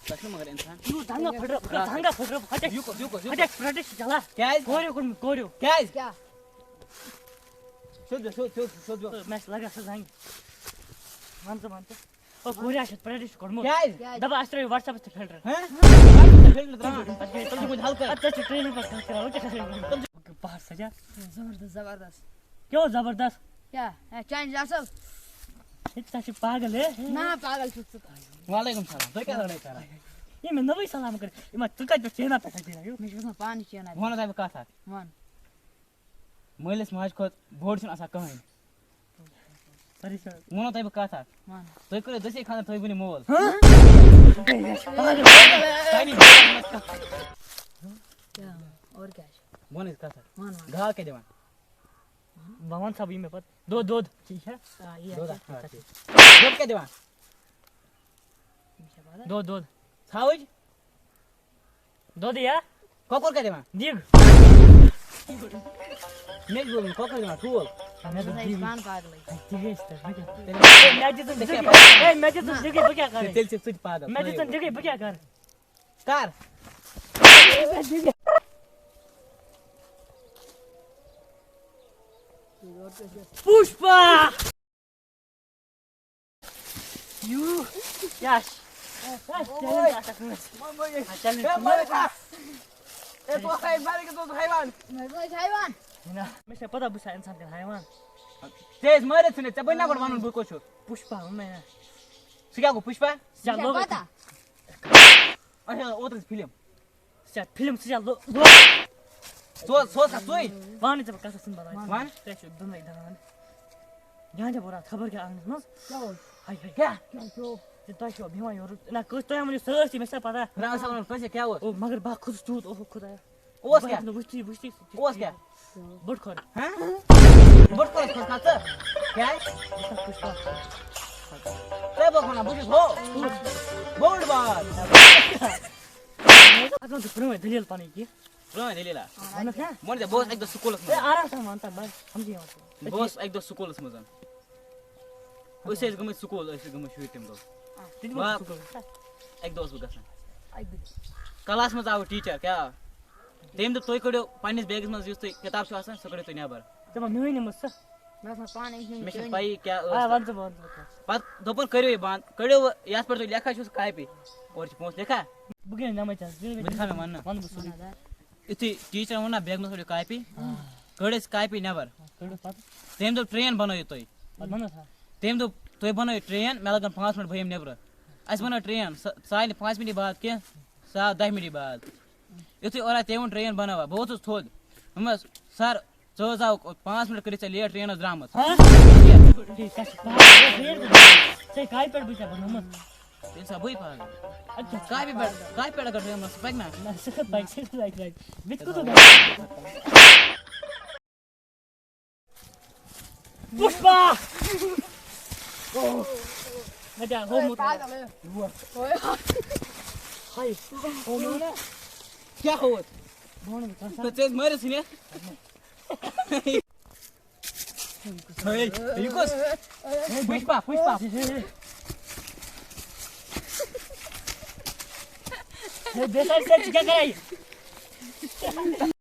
कसम मगर इंसान यू धांगा फट हटे हटे प्रैक्टिस चला क्या कोरियो क्या शोध मैच लगा सजाएंगे मानते ओ कोरिया शत प्रैक्टिस करमो क्या दबा अस्त्र व्हाट्सएप पे फिल्टर हैं फिल्टर तुम मुझे हल कर अच्छा ट्रेनिंग पर चला तुम बाहर सजा जबरदस्त क्यों जबरदस्त क्या चेंज असल इतना सी पागल है ना पागल छु वालेकुम सलाम तो क्या लड़ाई कर रहा है ये मैं नवी सलाम कर ये मैं तुका जो चेना पे दे रहा हूं मैं पानी चेना मोना ताई का था मान महिलेस माज को बोर्ड छन असा कहीं परिसर मोना ताई का था मान तो करे दसे खाना थोई बनी मोल हां क्या और क्या मोने का था मान घा के देवा भवन सब में पत दो ठीक है ये दो के देवा दो छाउज दो दिया कोकोर के देवा दिग नेक बोल कोकोर देवा ठोल मैं तो मान पागल दिगे इस तरह मैं तो दिगे क्या करे तेल से सुच पादा मैं तो दिगे क्या कर कार पुष्पा यू यश चल ए तो है मारे के तो हैवान मैं हैवान मैं से पता बुसा इंसान का हैवान तेज मारे छने चबै ना कोन मानु बुको छु पुष्पा मैं सिका को पुष्पा चलो पता अच्छा ओत्र फिल्म फिल्म से चलो सो का सोई वाणी जब कैसा सुन बता वान टेस्ट दोनों इधर आने यहाँ जब बोला खबर क्या आने ना क्या हो हाय क्या तो तो क्या भीमा योर ना कुछ तो मुझे सर्च में से पता राव साहब कैसे क्या हो ओ मगर बा खुद चूत ओ खुदा ओस क्या बुझती ओस क्या बड़ खर हैं बट को खाता क्या है पुष्पा ते बखना बुझी हो बोल्ड बात अगर तो प्रेम दलिल पानी की रो दिलेला मन क्या मन दे बोस एकदम सुकोलस ए आराम से मानता बस समझी हो बोस एकदम सुकोलस मजन ओसे गमे सुकोल ओसे गमे शुइटेम दो एकदम उस गसन क्लास में जाओ टीचर क्या तेम तो तोय कड़ो पानिस बैग में युस किताब छ आसन सकड़े तो नेबर जब मैं नहीं मुझसे मैं पानी मिशन पाई क्या आ बंद पत दोपन करियो बांध कड़ो यास पर तो लेखा छ काय पे और पहुंच देखा बुगे ना मैं चल बिखा में मानना बंद बुसुली इति टीचर होना बैग में थोड़ी काय पे कड़े काय पे नेबर कड़ो पात तेम तो ट्रेन बनायो तोय बंद था तेम तो तोय बनायो ट्रेन मैं लगन 5 मिनट भयम नेबर अस बना ट्रेन साइल 5 मिनट बाद के 10 मिनट बाद इति और तेवन ट्रेन बनावा बहुत थोद हम सर जो जाओ 5 मिनट करे लेट ट्रेन द्रामत हां ठीक है से काय पेड़ बिचा बनमत ये सब ही पागल अच्छा काय पेड़ कर रहे हम स्पाइक ना ना से बाइक से लाइक बिट को तो पुष्पा ओ मजा हो मत पागल है ओए हाय ओ मोना क्या हो मोना तो तेज मारे सिने हे युकोस पुष्पा बेसा से क्या कराई